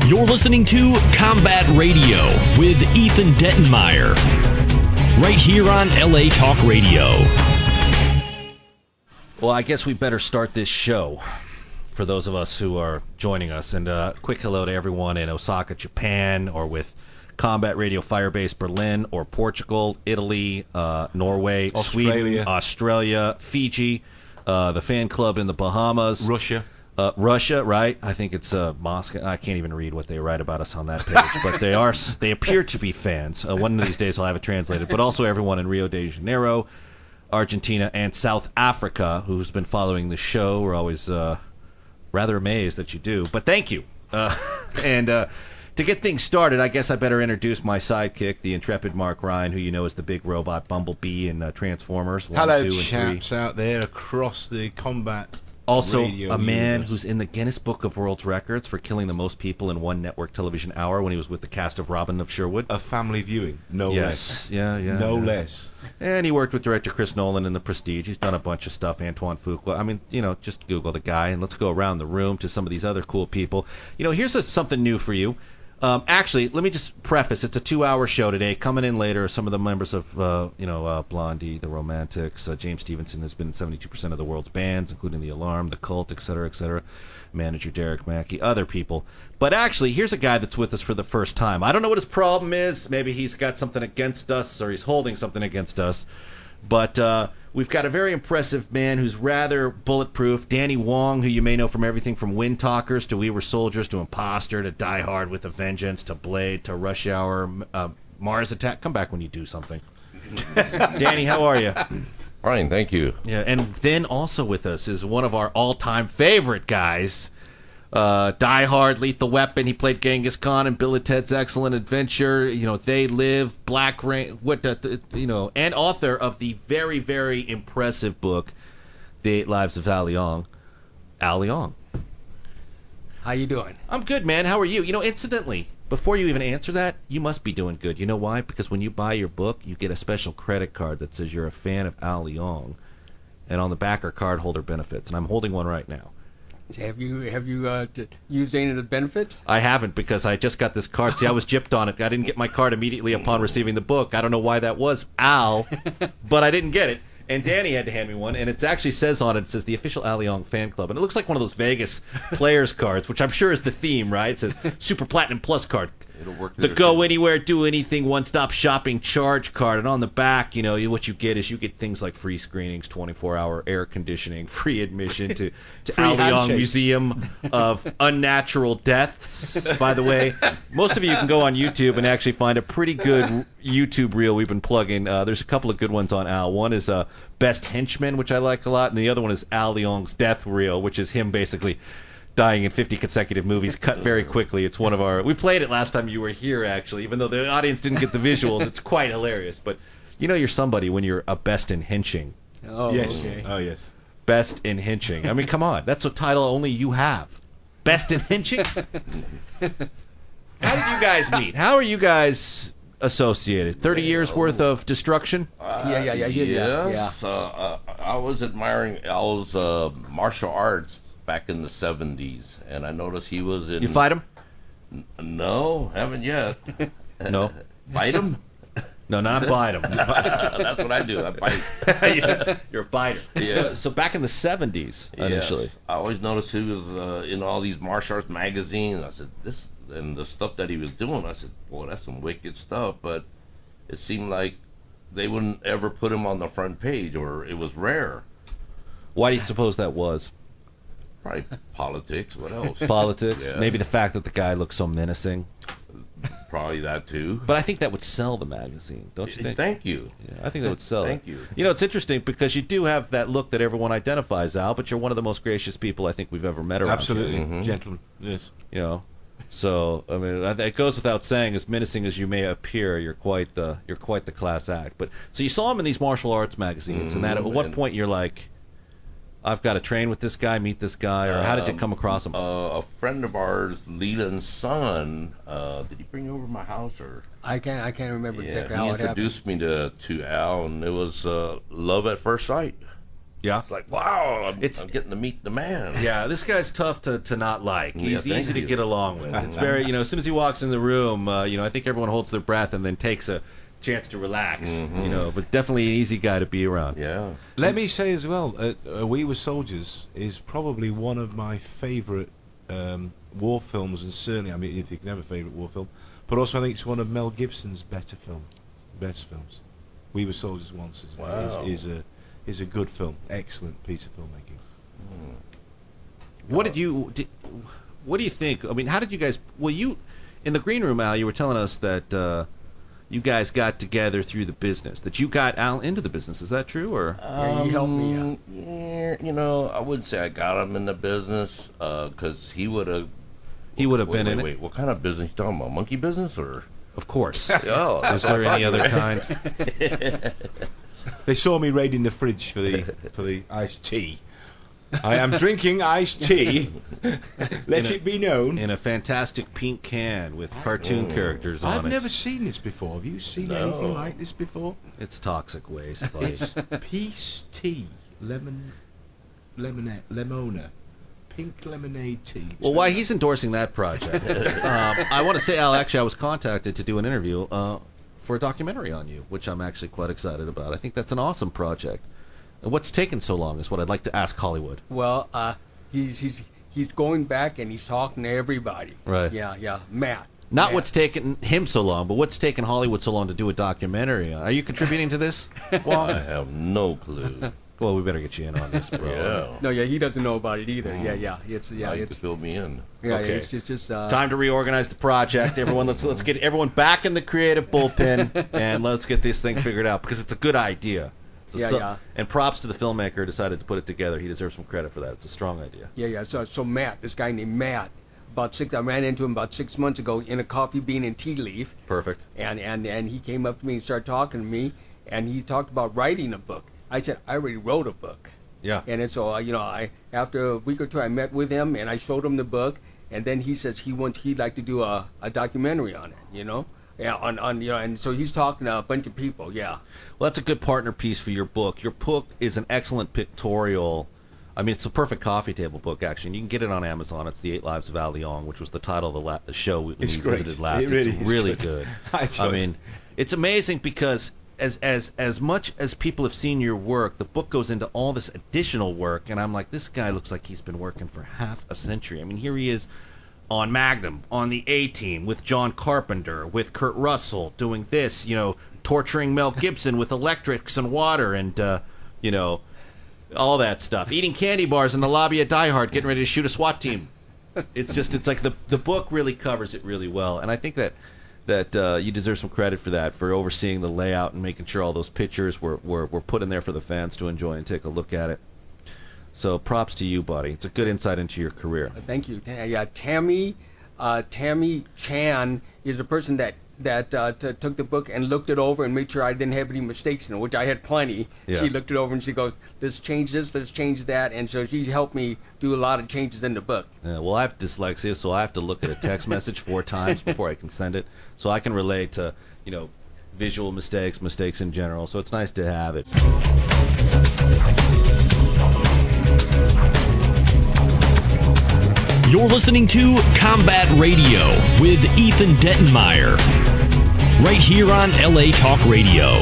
You're listening to Combat Radio with Ethan Dettenmeyer, right here on LA Talk Radio. Well, I guess we better start this show for those of us who are joining us. And quick hello to everyone in Osaka, Japan, or with Combat Radio Firebase Berlin, or Portugal, Italy, Norway, Sweden, Australia, Fiji, the fan club in the Bahamas. Russia, right? I think it's Moscow. I can't even read what they write about us on that page, but they appear to be fans. One of these days I'll have it translated. But also everyone in Rio de Janeiro, Argentina, and South Africa who's been following the show. We're always rather amazed that you do, but thank you. And to get things started, I guess I better introduce my sidekick, the intrepid Mark Ryan, who you know is the big robot Bumblebee in Transformers 1, Hello, 2, and 3. chaps out there across the combat. Also, radio a man universe. who's in the Guinness Book of World Records for killing the most people in one network television hour when he was with the cast of Robin of Sherwood. A family viewing, no less. Yeah. No less. And he worked with director Chris Nolan in The Prestige. He's done a bunch of stuff. Antoine Fuqua. I mean, just Google the guy, and let's go around the room to some of these other cool people. Here's something new for you. Actually, let me just preface. It's a 2-hour show today. Coming in later are some of the members of, Blondie, the Romantics. James Stevenson has been in 72% of the world's bands, including The Alarm, The Cult, etc., etc. Manager Derek Mackey, other people. But actually, here's a guy that's with us for the first time. I don't know what his problem is. Maybe he's got something against us, or he's holding something against us. But we've got a very impressive man who's rather bulletproof. Danny Wong, who you may know from everything from Wind Talkers to We Were Soldiers to Imposter to Die Hard with a Vengeance to Blade to Rush Hour, Mars Attack. Come back when you do something. Danny, how are you? Fine, thank you. Yeah, and then also with us is one of our all-time favorite guys, Die Hard, Lethal Weapon. He played Genghis Khan in Bill and Ted's Excellent Adventure. They Live, Black Rain. And author of the very, very impressive book, The 8 Lives of Al Leong. Al Leong. How you doing? I'm good, man. How are you? Incidentally, before you even answer that, you must be doing good. You know why? Because when you buy your book, you get a special credit card that says you're a fan of Al Leong, and on the back are cardholder benefits, and I'm holding one right now. Have you used any of the benefits? I haven't, because I just got this card. See, I was gypped on it. I didn't get my card immediately upon receiving the book. I don't know why that was, Al, but I didn't get it. And Danny had to hand me one, and it actually says on it says the official Al Leong fan club. And it looks like one of those Vegas players cards, which I'm sure is the theme, right? It says Super Platinum Plus card. It'll work. The go anywhere, do anything, one-stop shopping charge card. And on the back, what you get is you get things like free screenings, 24-hour air conditioning, free admission to Al Leong Museum of Unnatural Deaths. By the way, most of you can go on YouTube and actually find a pretty good YouTube reel we've been plugging. There's a couple of good ones on Al. One is Best Henchman, which I like a lot, and the other one is Al Leong's Death Reel, which is him basically dying in 50 consecutive movies, cut very quickly. It's one of our... We played it last time you were here, actually, even though the audience didn't get the visuals. It's quite hilarious. But you're somebody when you're a best in henching. Oh, yes. Okay. Oh, yes. Best in henching. I mean, come on. That's a title only you have. Best in henching? How did you guys meet? How are you guys associated? 30 years worth of destruction? Yeah. Yes. I was admiring Al's martial arts back in the 70s, and I noticed he was in... You fight him? No, haven't yet. No. Fight him? No, not bite him. That's what I do. I bite. You're a biter. Yeah. So back in the 70s, initially. Yes. I always noticed he was in all these martial arts magazines. I said, this... And the stuff that he was doing, I said, boy, that's some wicked stuff. But it seemed like they wouldn't ever put him on the front page, or it was rare. Why do you suppose that was? Probably politics. What else? Politics. Yeah. Maybe the fact that the guy looks so menacing. Probably that too. But I think that would sell the magazine, don't you think? Thank you. Yeah, I think that would sell it. Thank you. It's interesting because you do have that look that everyone identifies, Al, but you're one of the most gracious people I think we've ever met around Absolutely. here. Mhm. Gentleman. Yes. So I mean, it goes without saying, as menacing as you may appear, you're quite the class act. But so you saw him in these martial arts magazines, and that at what point you're like, I've got to train with this guy, meet this guy, or how did you come across him? A friend of ours, Leland's son, did he bring you over to my house or? I can't remember exactly he how it happened. introduced me to Al, and it was love at first sight. Yeah. It's like, wow, I'm It's- getting to meet the man. Yeah, this guy's tough to not like. Yeah, He's thank easy to you. get along with. It's very, as soon as he walks in the room, I think everyone holds their breath and then takes a chance to relax. Mhm. But definitely an easy guy to be around. Yeah. Let me say as well, We Were Soldiers is probably one of my favourite war films, and certainly, I mean, if you can have a favourite war film, but also I think it's one of Mel Gibson's best films. We Were Soldiers once Wow. is a good film, excellent piece of filmmaking. What do you think? I mean, how did you guys? Well, you in the green room, Al, you were telling us that you guys got together through the business. That you got Al into the business. Is that true, or? Yeah, he helped me out. Yeah, I wouldn't say I got him in the business, because he would have. He would have been in it. Wait, what kind of business you talking about? Monkey business or? Of course. Oh, Is there any other kind? They saw me raiding the fridge for the iced tea. I am drinking iced tea. Let it be known. In a fantastic pink can with cartoon characters on I've it. never seen this before. Have you seen anything like this before? It's toxic waste, buddy. It's peace tea, lemona, pink lemonade tea. Well, while he's endorsing that project, I want to say, Al, actually, I was contacted to do an interview for a documentary on you, which I'm actually quite excited about. I think that's an awesome project. And what's taken so long is what I'd like to ask Hollywood. Well, he's going back and he's talking to everybody. Right. Yeah, Matt. Not Matt. what's taken him so long, but what's taken Hollywood so long to do a documentary on. Are you contributing to this, Wong? I have no clue. Well, we better get you in on this, bro. Yeah. No, he doesn't know about it either. Yeah, it's Like to fill me in. Okay. it's just Time to reorganize the project. Everyone, let's get everyone back in the creative bullpen and let's get this thing figured out because it's a good idea. Yeah. And props to the filmmaker who decided to put it together. He deserves some credit for that. It's a strong idea. Yeah. So Matt, this guy named Matt, I ran into him about 6 months ago in a coffee bean and tea leaf, Perfect. and he came up to me and started talking to me, and he talked about writing a book. I said I already wrote a book. Yeah. And then so I after a week or two I met with him and I showed him the book, and then he says he'd like to do a documentary on it. Yeah, on and so he's talking to a bunch of people. Yeah. Well, that's a good partner piece for your book. Your book is an excellent pictorial. I mean, it's a perfect coffee table book, actually. And you can get it on Amazon. It's The 8 Lives of Al Leong, which was the title of the show we visited last. It really it's is really good. good. I mean, it's amazing because as much as people have seen your work, the book goes into all this additional work, and I'm like, this guy looks like he's been working for half a century. I mean, here he is on Magnum, on the A-Team, with John Carpenter, with Kurt Russell, doing this, torturing Mel Gibson with electrics and water and, all that stuff. Eating candy bars in the lobby at Die Hard, getting ready to shoot a SWAT team. It's like the book really covers it really well, and I think that you deserve some credit for that, for overseeing the layout and making sure all those pictures were put in there for the fans to enjoy and take a look at it. So props to you, buddy. It's a good insight into your career. Thank you. Yeah, Tammy Chan is the person that took the book and looked it over and made sure I didn't have any mistakes in it, which I had plenty. Yeah. She looked it over and she goes, let's change this, let's change that, and so she helped me do a lot of changes in the book. Yeah, well, I have dyslexia, so I have to look at a text message 4 times before I can send it. So I can relate to, visual mistakes in general. So it's nice to have it. You're listening to Combat Radio with Ethan Dettenmeyer, right here on LA Talk Radio.